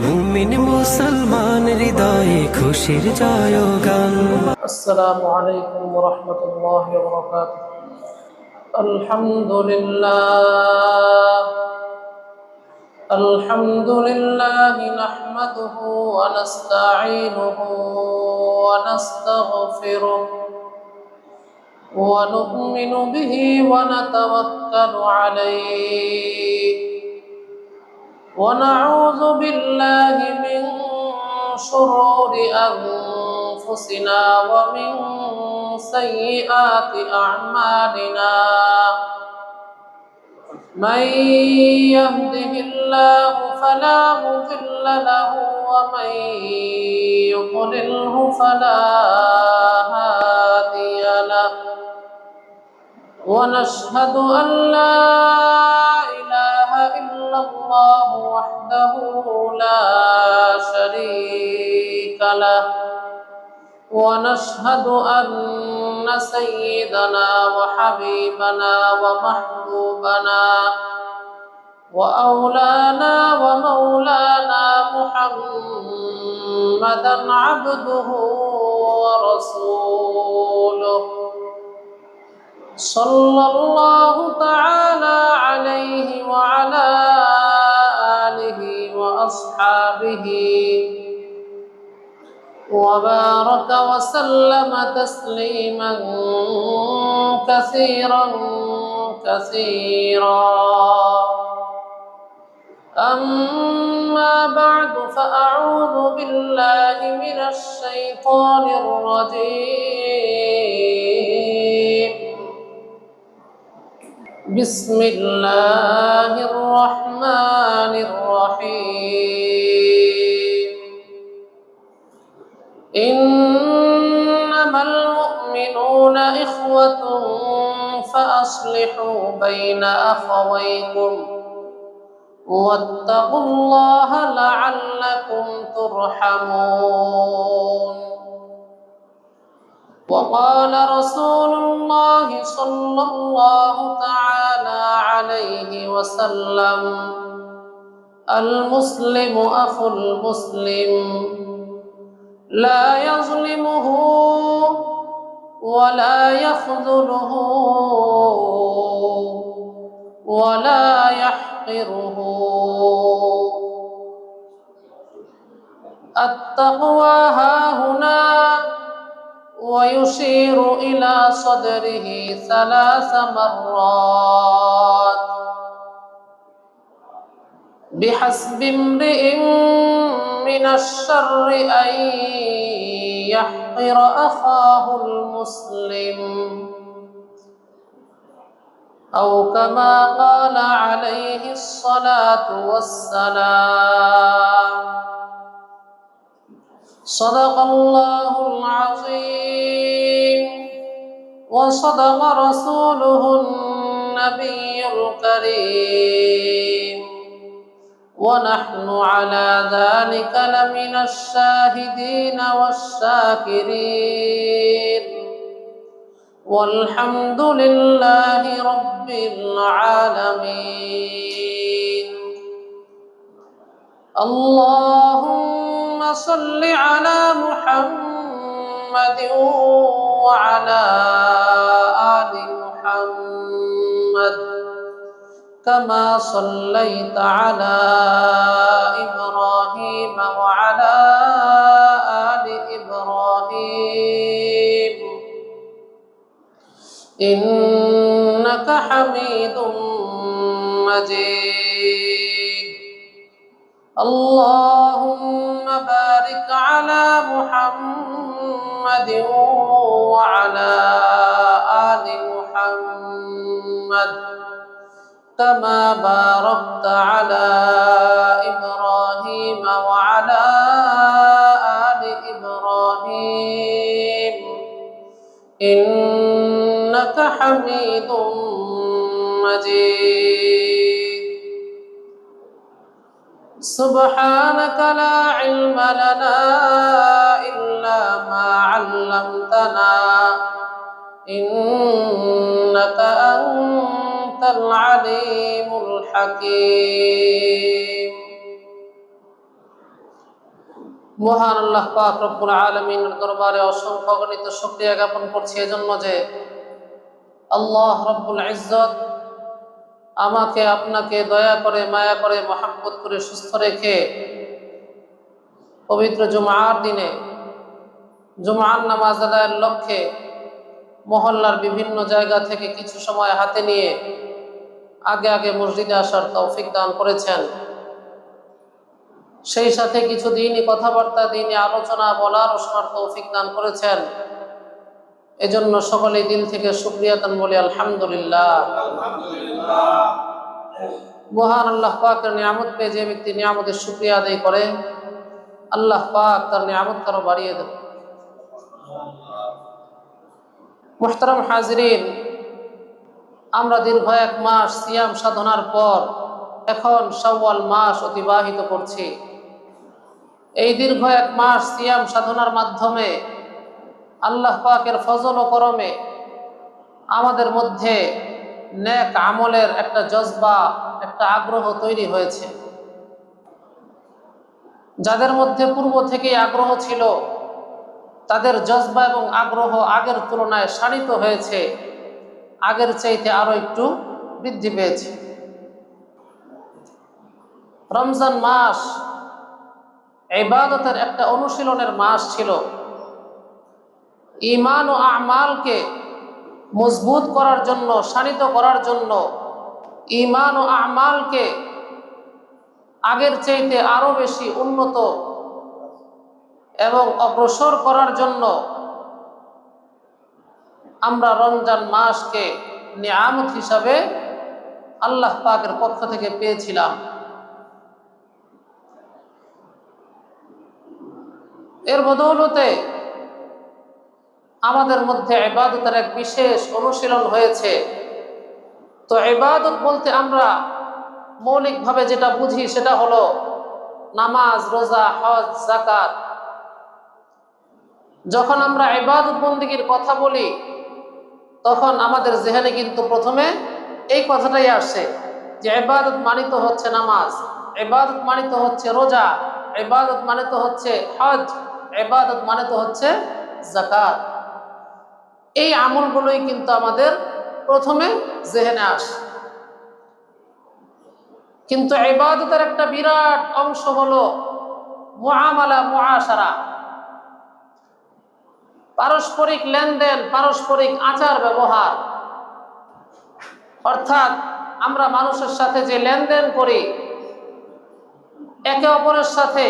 মুমিন মুসলমান হৃদয়ে খুশির জয়গান। السلام عليكم ورحمة الله وبركاته. الحمد لله نحمده ونستعينه ونستغفره ونؤمن به ونتوكل عليه ونعوذ بالله من شرور أنفسنا ومن سيئات أعمالنا. من يهده الله فلا مضل له ومن يضلله فلا هادي له. ونشهد أن لا إله إلا الله وحده لا شريك له. ونشهد أن سيدنا وحبيبنا ومحبوبنا وأولانا ومولانا محمدا عبده ورسوله صلى الله تعالى عليه وعلى آله وأصحابه وبارك وسلم تسليما كثيرا كثيرا. أما بعد فأعوذ بالله من الشيطان الرجيم. بسم الله الرحمن الرحيم. إنما المؤمنون إخوة فأصلحوا بين أخويكم واتقوا الله لعلكم ترحمون. وقال رسول الله صلى الله تعالى عليه وسلم: المسلم أخو المسلم لا يظلمه ولا يخذله ولا يحقره. التقوى هاهنا، ويشير إلى صدره 3 مرات. بحسب امرئ من الشر أن يحقر أخاه المسلم، أو كما قال عليه الصلاة والسلام. صدق الله العظيم وصدق رسوله النبي الكريم، ونحن على ذلك لمن الشاهدين والشاكرين، والحمد لله رب العالمين. اللهم صل على محمد وعلى آل محمد كما صليت على إبراهيم وعلى آل إبراهيم إنك حميد مجيد. اللهم بارك على محمد وعلى آل محمد كما باركت على إبراهيم وعلى آل إبراهيم إنك حميد مجيد. سبحانك لا علم لنا إلا ما علمتنا إنك أنت العليم الحكيم. মহান আল্লাহ পাক রব্বুল আলামিনের দরবারে অসংখ্য অগণিত শুকরিয়া জ্ঞাপন করছি এজন্য যে আল্লাহ রব্বুল ইজ্জত আমাকে আপনাকে দয়া করে মায়া করে মহব্বত করে সুস্থ রেখে পবিত্র জুমার দিনে জুমার নামাজ আদায়ের লক্ষ্যে মহল্লার বিভিন্ন জায়গা থেকে কিছু সময় হাতে নিয়ে আগে আগে মসজিদে আসার তৌফিক দান করেছেন। সেই সাথে কিছু দিনই কথাবার্তা দিনই আলোচনা বলার ও শোনার তৌফিক দান করেছেন। এজন্য সকলেই দিল থেকে শুকরিয়া দান বলি আলহামদুলিল্লাহ। মহান আল্লাহ পাকের নিয়ামত পেয়ে যে ব্যক্তি নিয়ামতের শুকরিয়া আদায় করে আল্লাহ পাক তার নিয়ামত আরো বাড়িয়ে দেন। মুহতারাম হাজিরিন, আমরা দীর্ঘ এক মাস সিয়াম সাধনার পর এখন শাওয়াল মাস অতিবাহিত করছি। এই দীর্ঘ এক মাস সিয়াম সাধনার মাধ্যমে আল্লাহ পাকের ফজল ও করমে আমাদের মধ্যে নেক আমলের একটা জজবা, একটা আগ্রহ তৈরি হয়েছে। যাদের মধ্যে পূর্ব থেকেই আগ্রহ ছিল তাদের জজবা এবং আগ্রহ আগের তুলনায় শানিত হয়েছে, আগের চাইতে আরো একটু বৃদ্ধি পেয়েছে। রমজান মাস ইবাদতের একটা অনুশীলনের মাস ছিল। ঈমান ও আমালকে মজবুত করার জন্য, শানিত করার জন্য, ঈমান ও আমালকে আগের চাইতে আরো বেশি উন্নত এবং অগ্রসর করার জন্য আমরা রমজান মাসকে নিয়ামত হিসাবে আল্লাহ পাকের পক্ষ থেকে পেয়েছিলাম। এর বদৌলতে আমাদের মধ্যে ইবাদতের এক বিশেষ অনুশীলন হয়েছে। তো ইবাদত বলতে আমরা মৌলিকভাবে যেটা বুঝি সেটা হলো নামাজ, রোজা, হজ, যাকাত। যখন আমরা ইবাদত বন্দেগীর কথা বলি তখন আমাদের জেহেনে কিন্তু প্রথমে এই কথাটাই আসে যে ইবাদত মানিত হচ্ছে নামাজ, ইবাদত মানিত হচ্ছে রোজা, ইবাদত মানিত হচ্ছে হজ, ইবাদত মানিত হচ্ছে যাকাত। এই আমলগুলোই কিন্তু আমাদের প্রথমে জেহেনে আসে। কিন্তু ইবাদতের একটা বিরাট অংশ হলো মুআমালা, মুআশারা, পারস্পরিক লেনদেন, পারস্পরিক আচার ব্যবহার। অর্থাৎ আমরা মানুষের সাথে যে লেনদেন করি, একে অপরের সাথে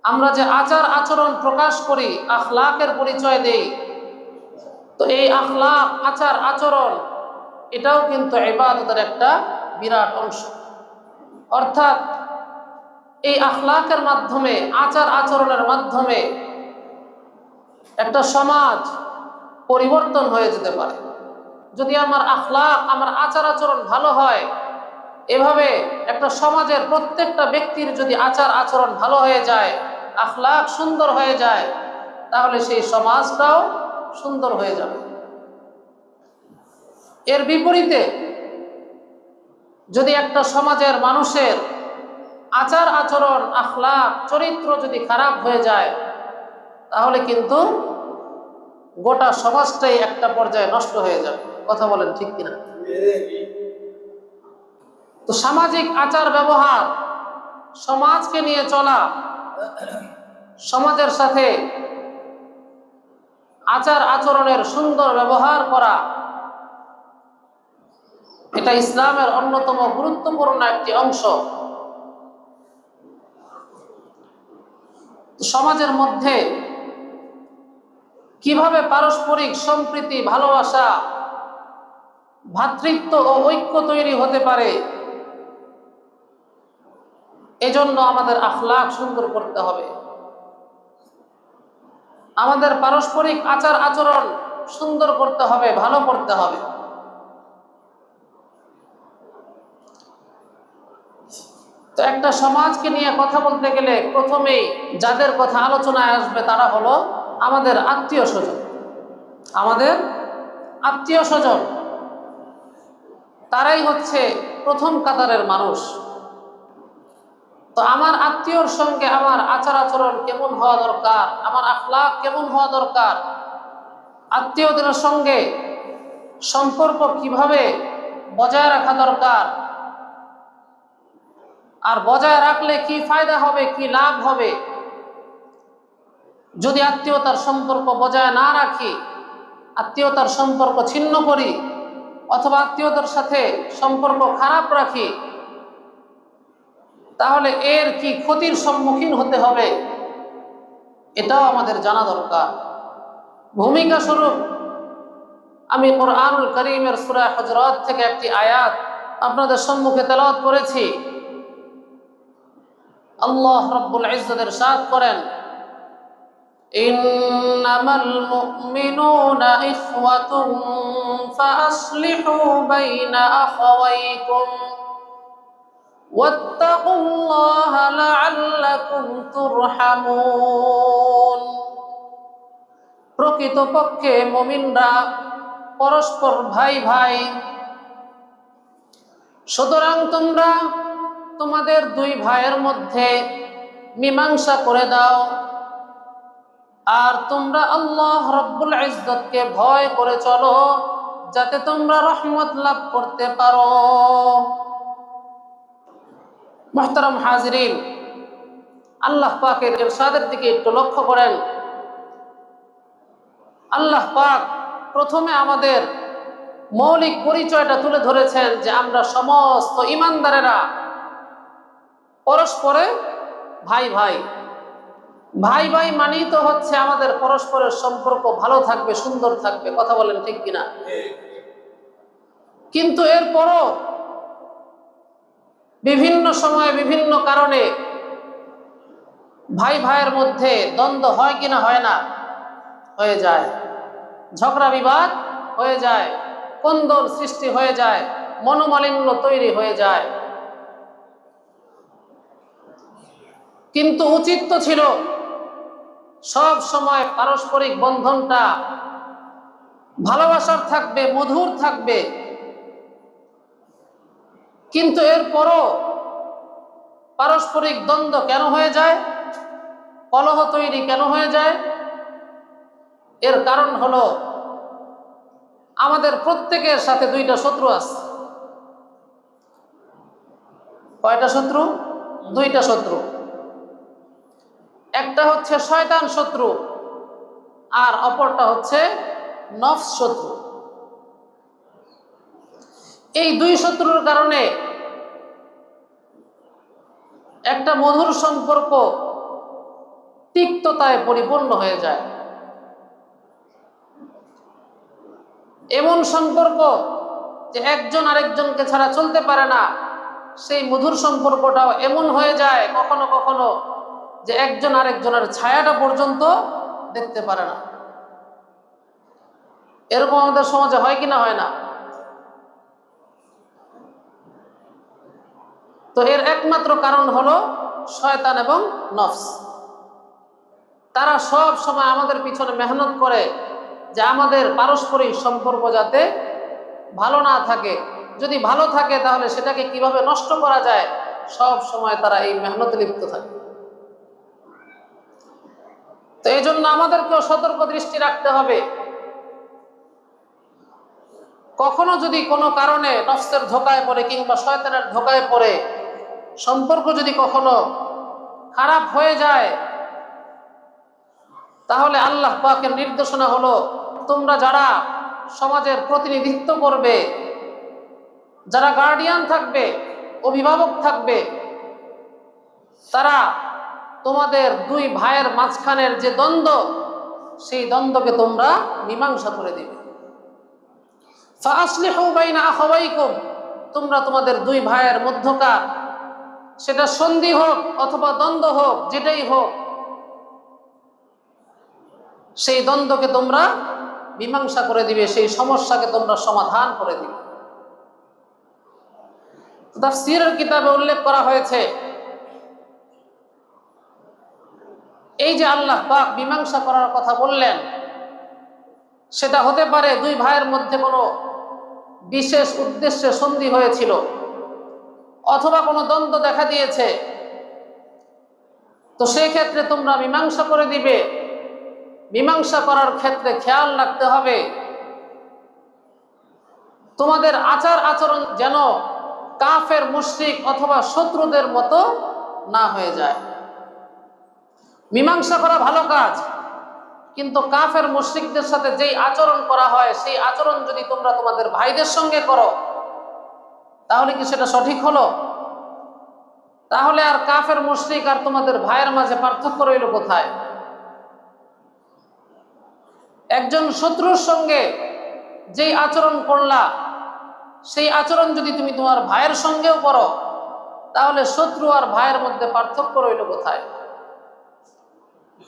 আমরা যে আচার আচরণ প্রকাশ করি, আখলাকের পরিচয় দেই, তো এই আখলাক, আচার আচরণ এটাও কিন্তু ইবাদতের একটা বিরাট অংশ। অর্থাৎ এই আখলাকের মাধ্যমে, আচার আচরণের মাধ্যমে একটা সমাজ পরিবর্তন হয়ে যেতে পারে। যদি আমার আখলাক, আমার আচার আচরণ ভালো হয়, এভাবে একটা সমাজের প্রত্যেকটা ব্যক্তির যদি আচার আচরণ ভালো হয়ে যায়, আখলাক সুন্দর হয়ে যায়, তাহলে সেই সমাজটাও সুন্দর হয়ে যাবে। এর বিপরীতে যদি একটা সমাজের মানুষের আচার আচরণ, আখলাক, চরিত্র যদি খারাপ হয়ে যায়, তাহলে কিন্তু গোটা সমাজটাই একটা পর্যায়ে নষ্ট হয়ে যাবে। কথা বলেন ঠিক কিনা? তো সামাজিক আচার ব্যবহার, সমাজকে নিয়ে চলা, সমাজের সাথে আচার আচরণের সুন্দর ব্যবহার করা, এটা ইসলামের অন্যতম গুরুত্বপূর্ণ একটি অংশ। সমাজের মধ্যে কিভাবে পারস্পরিক সম্প্রীতি, ভালোবাসা, ভ্রাতৃত্ব ও ঐক্য তৈরি হতে পারে, এজন্য আমাদের আখলাক সুন্দর করতে হবে। আমাদের পারস্পরিক আচার আচরণ সুন্দর করতে হবে, ভালো করতে হবে। তো একটা সমাজকে নিয়ে কথা বলতে গেলে প্রথমেই যাদের কথা আলোচনায় আসবে তারা হলো আমাদের আত্মীয় স্বজন। আমাদের আত্মীয় স্বজন তারাই হচ্ছে প্রথম কাতারের মানুষ। তো তো আমার আত্মীয়র সঙ্গে আমার আচার আচরণ কেমন হওয়া দরকার, আমার আখলাক কেমন হওয়া দরকার, আত্মীয়দের সঙ্গে সম্পর্ক কিভাবে বজায় রাখা দরকার, আর বজায় রাখলে কি ফায়দা হবে, কি লাভ হবে, যদি আত্মীয়তার সম্পর্ক বজায় না রাখি, আত্মীয়তার সম্পর্ক ছিন্ন করি অথবা আত্মীয়তার সাথে সম্পর্ক খারাপ রাখি, তাহলে এর কি ক্ষতির সম্মুখীন হতে হবে এটাও আমাদের জানা দরকার। ভূমিকা স্বরূপ আমি কোরআনুল কারীমের সূরা হুজুরাত থেকে একটি আয়াত আপনাদের সম্মুখে তেলাওয়াত করেছি। আল্লাহ রাব্বুল ইজ্জত ইরশাদ করেন, ইন্নামাল মুমিনুনা ইখওয়াতুন ফাআসলিহু বাইনা আখাওয়াইকুম ওয়াত্তাকুল্লাহা লাআল্লাকুম তুরহামুন। প্রকৃতপক্ষে মুমিনরা পরস্পর ভাই ভাই, সুতরাং তোমরা তোমাদের দুই ভাইয়ের মধ্যে মীমাংসা করে দাও, আর তোমরা আল্লাহ রাব্বুল ইজ্জতকে ভয় করে চলো যাতে তোমরা রহমত লাভ করতে পারো। মুহতারাম হাজিরিন, আল্লাহ পাকের ইরশাদের দিকে একটু লক্ষ্য করেন। আল্লাহ পাক প্রথমে আমাদের মৌলিক পরিচয়টা তুলে ধরেছেন যে আমরা সমস্ত ঈমানদারেরা পরস্পরে ভাই ভাই। ভাই ভাই মানেই তো হচ্ছে আমাদের পরস্পরের সম্পর্ক ভালো থাকবে, সুন্দর থাকবে। কথা বলেন ঠিক কিনা? কিন্তু এরপরও বিভিন্ন সময়ে বিভিন্ন কারণে ভাই ভাইয়ের মধ্যে দ্বন্দ্ব হয় কিনা হয় না? হয়ে যায়। ঝগড়া বিবাদ হয়ে যায়, কোন্দল সৃষ্টি হয়ে যায়, মনোমালিন্য তৈরি হয়ে যায়। কিন্তু উচিত তো ছিল সব সময় পারস্পরিক বন্ধনটা ভালোবাসার থাকবে, মধুর থাকবে। কিন্তু এরপরও পারস্পরিক দ্বন্দ্ব কেন হয়ে যায়, কলহ তৈরি কেন হয়ে যায়? এর কারণ হলো আমাদের প্রত্যেকের সাথে দুইটা শত্রু আছে। কয়টা শত্রু? দুইটা শত্রু। একটা হচ্ছে শয়তান শত্রু, আর অপরটা হচ্ছে নফস শত্রু। এই দুই শত্রুর কারণে একটা মধুর সম্পর্ক তিক্ততায় পরিপূর্ণ হয়ে যায়। এমন সম্পর্ক যে একজন আরেকজনকে ছাড়া চলতে পারে না, সেই মধুর সম্পর্কটাও এমন হয়ে যায় কখনো কখনো যে একজন আরেকজনের ছায়াটা পর্যন্ত দেখতে পারে না। এরকম আমাদের সমাজে হয় কিনা হয় না? তো এর একমাত্র কারণ হলো শয়তান এবং নফস। তারা সব সময় আমাদের পিছনে মেহনত করে যে আমাদের পারস্পরিক সম্পর্ক যাতে ভালো না থাকে, যদি ভালো থাকে তাহলে সেটাকে কিভাবে নষ্ট করা যায়, সব সময় তারা এই মেহনতে লিপ্ত থাকে। তো এই জন্য আমাদেরকেও সতর্ক দৃষ্টি রাখতে হবে। কখনো যদি কোনো কারণে নফসের ধোকায় পড়ে কিংবা শয়তানের ধোকায় পড়ে সম্পর্ক যদি কখনো খারাপ হয়ে যায়, তাহলে আল্লাহ পাকের নির্দেশনা হলো তোমরা যারা সমাজের প্রতিনিধিত্ব করবে, যারা গার্ডিয়ান থাকবে, অভিভাবক থাকবে, তারা তোমাদের দুই ভাইয়ের মাঝখানের যে দ্বন্দ্ব, সেই দ্বন্দ্বকে তোমরা মীমাংসা করে দিবে। ফাআসলিহু বাইনা আখাওয়াইকুম, তোমরা তোমাদের দুই ভাইয়ের মধ্যকার, সেটা সন্ধি হোক অথবা দ্বন্দ্ব হোক, যেটাই হোক, সেই দ্বন্দ্বকে তোমরা মীমাংসা করে দিবে, সেই সমস্যাকে তোমরা সমাধান করে দিবে। তাফসীরের কিতাবে উল্লেখ করা হয়েছে, এই যে আল্লাহ পাক মীমাংসা করার কথা বললেন, সেটা হতে পারে দুই ভাইয়ের মধ্যে কোনো বিশেষ উদ্দেশ্যে সন্ধি হয়েছিল, অথবা কোনো দ্বন্দ্ব দেখা দিয়েছে, তো সেই ক্ষেত্রে তোমরা মীমাংসা করে দিবে। মীমাংসা করার ক্ষেত্রে খেয়াল রাখতে হবে তোমাদের আচার আচরণ যেন কাফের মুশরিক অথবা শত্রুদের মতো না হয়ে যায়। মীমাংসা করা ভালো কাজ, কিন্তু কাফের মুশরিকদের সাথে যেই আচরণ করা হয় সেই আচরণ যদি তোমরা তোমাদের ভাইদের সঙ্গে করো তাহলে কি সেটা সঠিক হলো? তাহলে আর কাফের মুশরিক আর তোমাদের ভাইয়ের মাঝে পার্থক্য রইল কোথায়? একজন শত্রুর সঙ্গে যেই আচরণ করলা সেই আচরণ যদি তুমি তোমার ভাইয়ের সঙ্গেও করো তাহলে শত্রু আর ভাইয়ের মধ্যে পার্থক্য রইল কোথায়?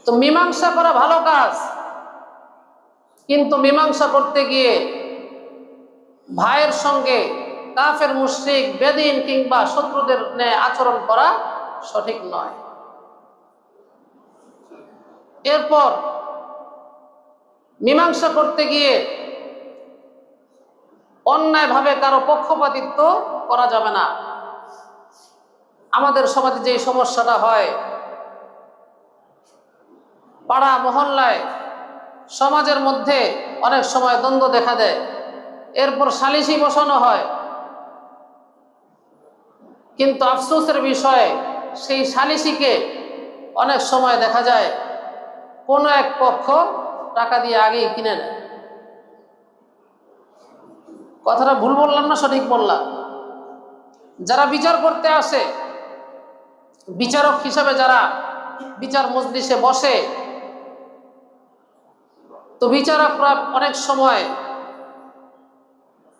তো মীমাংসা করা ভালো কাজ, কিন্তু মীমাংসা করতে গিয়ে ভাইয়ের সঙ্গে কাফের মুশরিক বেদিন কিংবা শত্রুদের ন্যায় আচরণ করা সঠিক নয়। এরপর মীমাংসা করতে গিয়ে অন্যায়ভাবে কারো পক্ষপাতিত্ব করা যাবে না। আমাদের সমাজে যে সমস্যাটা হয়, পাড়া মহল্লায় সমাজের মধ্যে অনেক সময় দ্বন্দ্ব দেখা দেয়, এরপর সালিশি বসানো হয়, কিন্তু আফসোসের বিষয় সেই সালিশিকে অনেক সময় দেখা যায় কোনো এক পক্ষ টাকা দিয়ে আগেই কিনে নেয়। কথাটা ভুল বললাম না সঠিক বললাম? যারা বিচার করতে আসে, বিচারক হিসাবে যারা বিচার মজলিসে বসে, তো বিচারকরা অনেক সময়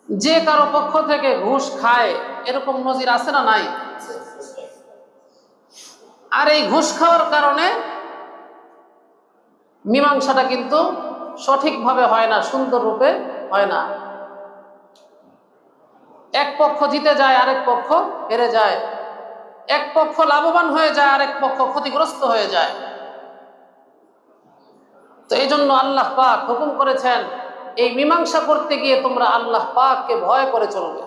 যে কারো পক্ষ থেকে ঘুষ খায়, এরকম নজির আছে না নাই? আর এই ঘুষ খাওয়ার কারণে মীমাংসাটা কিন্তু সঠিকভাবে হয় না, সুন্দর রূপে হয় না। এক পক্ষ জিতে যায়, আরেক পক্ষ হেরে যায়, এক পক্ষ লাভবান হয়ে যায়, আরেক পক্ষ ক্ষতিগ্রস্ত হয়ে যায়। তো এই জন্য আল্লাহ পাক হুকুম করেছেন এই মীমাংসা করতে গিয়ে তোমরা আল্লাহ পাককে ভয় করে চলবে,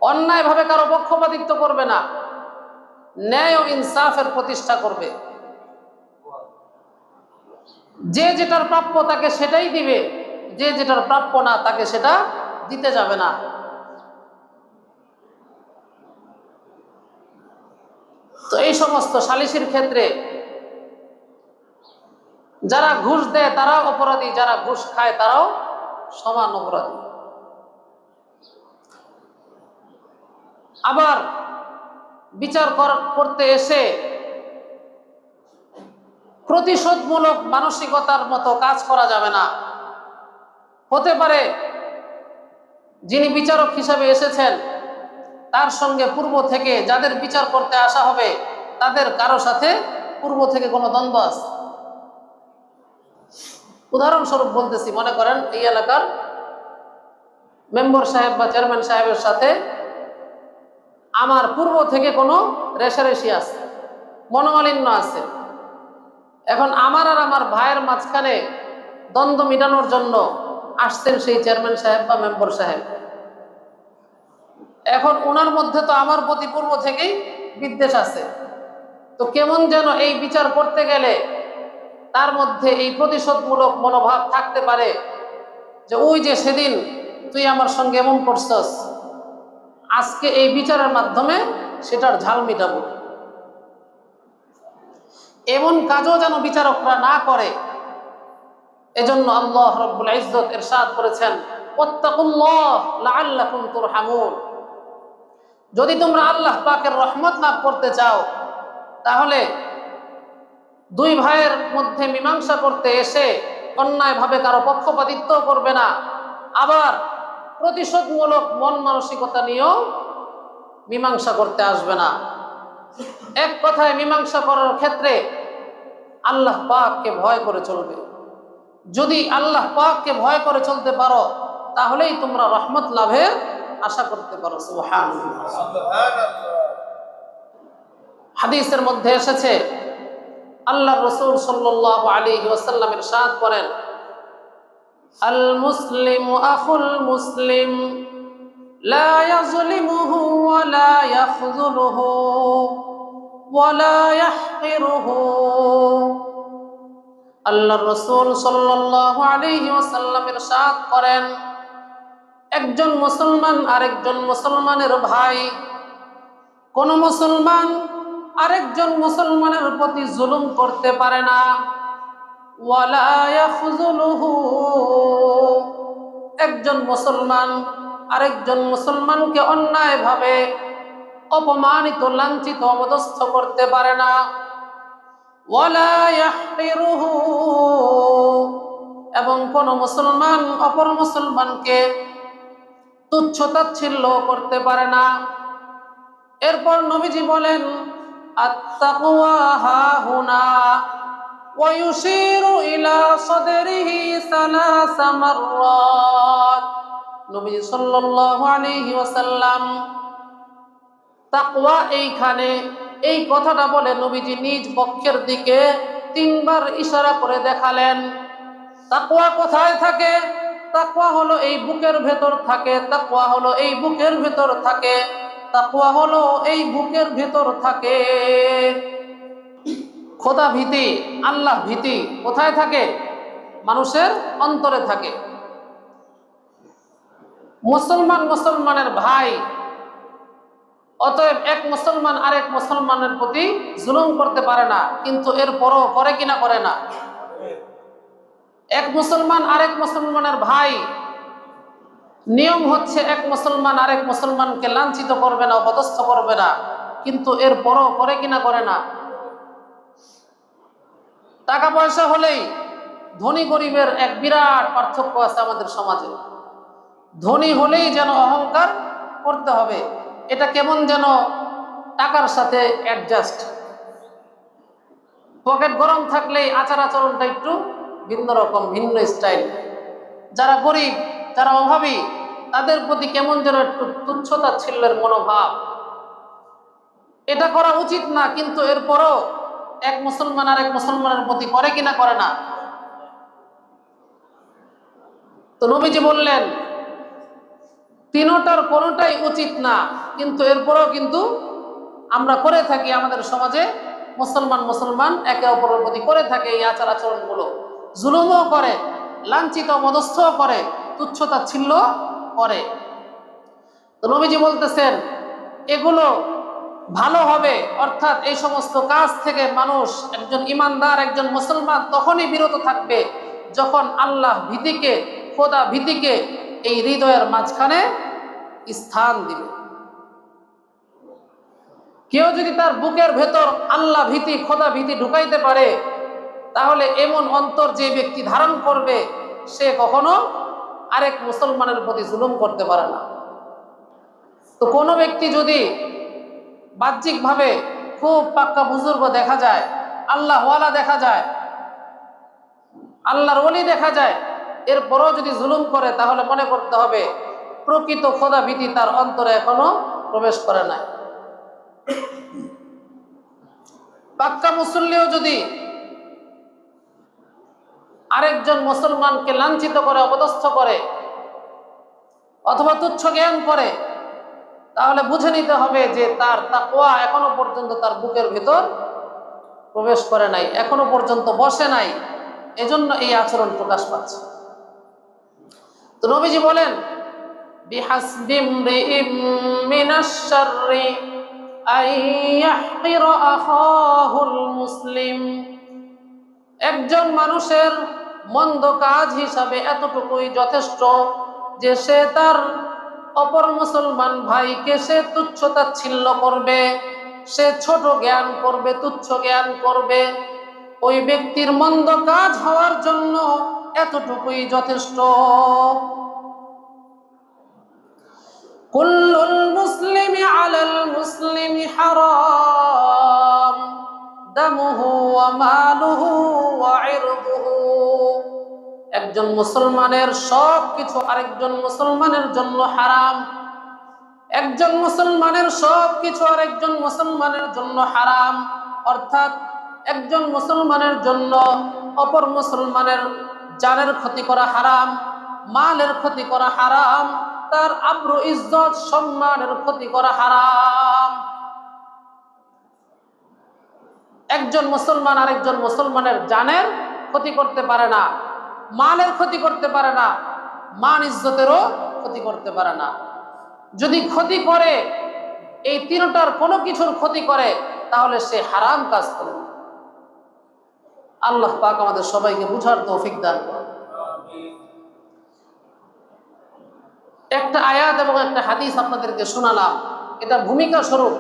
অন্যায়ভাবে কারো পক্ষপাতিত্ব করবে না, ন্যায় ও ইনসাফের প্রতিষ্ঠা করবে। যে যেটার প্রাপ্য তাকে সেটাই দিবে, যে যেটার প্রাপ্য না তাকে সেটা দিতে যাবে না। তো এই সমস্ত সালিসির ক্ষেত্রে যারা ঘুষ দেয় তারাও অপরাধী, যারা ঘুষ খায় তারাও সমান অপরাধী। আবার বিচার করতে এসে প্রতিশোধমূলক মানসিকতার মতো কাজ করা যাবে না। হতে পারে যিনি বিচারক হিসাবে এসেছেন তার সঙ্গে পূর্ব থেকে যাদের বিচার করতে আসা হবে তাদের কারো সাথে পূর্ব থেকে কোনো দ্বন্দ্ব আছে। উদাহরণস্বরূপ বলতেছি, মনে করেন এই এলাকার মেম্বার সাহেব বা চেয়ারম্যান সাহেবের সাথে আমার পূর্ব থেকে কোনো রেষারেষি আছে, মনোমালিন্য আছে। এখন আমার আর আমার ভাইয়ের মাঝখানে দ্বন্দ্ব মিটানোর জন্য আসছেন সেই চেয়ারম্যান সাহেব বা মেম্বার সাহেব। এখন ওনার মধ্যে তো আমার প্রতি পূর্ব থেকেই বিদ্বেষ আছে, তো কেমন যেন এই বিচার করতে গেলে তার মধ্যে এই প্রতিশোধমূলক মনোভাব থাকতে পারে যে ওই যে সেদিন তুই আমার সঙ্গে এমন করছস, আজকে এই বিচারের মাধ্যমে সেটার ঝাল মিটাবো। এমন কাজও যেন বিচারকরা না করে। এজন্য আল্লাহ রাব্বুল ইজ্জত ইরশাদ করেছেন, ওয়াত্তাকুল্লাহ লাআল্লাকুম তুরহামুন। যদি তোমরা আল্লাহ পাকের রহমত লাভ করতে চাও তাহলে দুই ভাইয়ের মধ্যে মীমাংসা করতে এসে অন্যায়ভাবে কারো পক্ষপাতিত্ব করবে না, আবার প্রতিশোধমূলক মন মানসিকতা নিয়েও মীমাংসা করতে আসবে না। এক কথায় মীমাংসা করার ক্ষেত্রে আল্লাহ পাককে ভয় করে চলবে। যদি আল্লাহ পাককে ভয় করে চলতে পারো তাহলেই তোমরা রহমত লাভের আশা করতে পারো। সুবহানাল্লাহ। হাদিসের মধ্যে এসেছে আল্লাহ রাসূল সাল্লাল্লাহু আলাইহি ওয়াসাল্লাম ইরশাদ করেন, আল মুসলিমু আখুল মুসলিম লা ইয়াজলিমুহু ওয়া লা ইয়াখযুলুহু ওয়ালা ইয়াহকিরুহু। আল্লাহর রাসূল সাল্লাল্লাহু আলাইহি ওয়াসাল্লাম ইরশাদ করেন, একজন মুসলমান আরেকজন মুসলমানের ভাই। কোন মুসলমান আরেকজন মুসলমানের প্রতি জুলুম করতে পারে না। ওয়ালা ইয়াখযুলুহু। একজন মুসলমান আরেকজন মুসলমানকে অন্যায়ভাবে অপমানিত, লাঞ্ছিত, অপদস্থ করতে পারে না। ওয়ালা ইয়াহকিরুহু। এবং কোন মুসলমান অপর মুসলমানকে তুচ্ছ তাচ্ছিল্য করতে পারে না। এরপর নবীজি বলেন, আত-তাকওয়া হাহুনা ওয়া ইউশিরু ইলা সাদরিহি সালাসা মাররাত। নবীজি সাল্লাল্লাহু আলাইহি ওয়াসাল্লাম তাকওয়া এইখানে, এই কথাটা বলে নবীজি নিজ বক্ষের দিকে 3 বার ইশারা করে দেখালেন। তাকওয়া কোথায় থাকে? তাকওয়া হলো এই বুকের ভেতর থাকে। তাকওয়া হলো এই বুকের ভেতর থাকে। তাকওয়া হলো এই বুকের ভেতর থাকে। খোদা ভীতি, আল্লাহ ভীতি কোথায় থাকে? মানুষের অন্তরে থাকে। মুসলমান মুসলমানের ভাই, অতএব এক মুসলমান আরেক মুসলমানের প্রতি জুলুম করতে পারে না, কিন্তু এরপরও করে কিনা করে না। এক মুসলমান আরেক মুসলমানের ভাই, নিয়ম হচ্ছে এক মুসলমান আরেক মুসলমানকে লাঞ্ছিত করবে না, অপদস্থ করবে না, কিন্তু এরপরও করে কিনা করে না। টাকা পয়সা হলেই ধনী গরিবের এক বিরাট পার্থক্য আছে আমাদের সমাজে। ধনী হলেই যেন অহংকার করতে হবে, এটা কেমন যেন টাকার সাথে অ্যাডজাস্ট। পকেট গরম থাকলেই আচার আচরণটা একটু ভিন্ন রকম, ভিন্ন স্টাইল। যারা গরিব, যারা অভাবী, তাদের প্রতি কেমন যেন একটু তুচ্ছতাচ্ছিল্যের মনোভাব। এটা করা উচিত না, কিন্তু এরপরও এক মুসলমান আর এক মুসলমানের প্রতি করে কিনা করে না। তো নবীজি বললেন, তিনটার কোনোটাই উচিত না, কিন্তু এরপরও কিন্তু আমরা করে থাকি। আমাদের সমাজে মুসলমান মুসলমান একে অপরের প্রতি করে থাকে এই আচার আচরণগুলো। জুলুমও করে, লাঞ্ছিত মদস্থও করে, তুচ্ছতাচ্ছিল্য করে। তো নবীজি বলতেছেন এগুলো ভালো হবে, অর্থাৎ এই সমস্ত কাজ থেকে মানুষ, একজন ইমানদার একজন মুসলমান তখনই বিরত থাকবে যখন আল্লাহ ভীতিকে, খোদা ভীতিকে এই হৃদয়ের মাঝখানে স্থান দিবে। কেউ যদি তার বুকের ভেতর আল্লাহ ভীতি, খোদা ভীতি ঢুকাইতে পারে, তাহলে এমন অন্তর যে ব্যক্তি ধারণ করবে, সে কখনো আরেক মুসলমানের প্রতি জুলুম করতে পারে না। তো কোনো ব্যক্তি যদি বাহ্যিকভাবে খুব পাক্কা বুজুর্গ দেখা যায়, আল্লাহওয়ালা দেখা যায়, আল্লাহর ওলি দেখা যায়, এরপরও যদি জুলুম করে, তাহলে মনে করতে হবে প্রকৃত খোদা ভীতি তার অন্তরে এখনো প্রবেশ করে নাই। পাক্কা মুসল্লিও যদি আরেকজন মুসলমানকে লাঞ্ছিত করে, অপদস্থ করে অথবা তুচ্ছ জ্ঞান করে, তাহলে বুঝে নিতে হবে যে তার তাকওয়া এখনো পর্যন্ত তার বুকের ভেতর প্রবেশ করে নাই, এখনো পর্যন্ত বসে নাই, এজন্য এই আচরণ প্রকাশ পাচ্ছে। তো নবীজি বলেন, বিহাসবি ইমরিইম মিনাশ শাররি আন ইয়াহকিরা আখাহুল মুসলিম। একজন মানুষের মন্দ কাজ হিসাবে এতটুকুই যথেষ্ট যে সে তার অপর মুসলমান ভাইকে সে তুচ্ছতাচ্ছিল্য করবে, সে ছোট জ্ঞান করবে, তুচ্ছ জ্ঞান করবে। ওই ব্যক্তির মন্দ কাজ হওয়ার জন্য এতটুকুই যথেষ্ট। কুল্লুল মুসলিমি আলাল মুসলিমি হারাম দামুহু ওয়া মালুহু ওয়া ইরদুহু। একজন মুসলমানের সব কিছু আরেকজন মুসলমানের জন্য হারাম। একজন মুসলমানের সব কিছু আরেকজন মুসলমানের জন্য হারাম, অর্থাৎ একজন মুসলমানের জন্য অপর মুসলমানের জানের ক্ষতি করা হারাম, মালের ক্ষতি করা হারাম, তার আব্রু ইজ্জত সম্মানের ক্ষতি করা হারাম। একজন মুসলমান আরেকজন মুসলমানের জানের ক্ষতি করতে পারে না, মালের ক্ষতি করতে পারে না, মান ইজ্জতেরও ক্ষতি করতে পারে না। যদি ক্ষতি করে, এই তিনটার কোনো কিছুর ক্ষতি করে, তাহলে সে হারাম কাজ করে। আল্লাহ পাক আমাদের সবাইকে বুঝার তৌফিক দান করুন। একটা আয়াত এবং একটা হাদিস আপনাদেরকে শোনালাম, এটা ভূমিকা স্বরূপ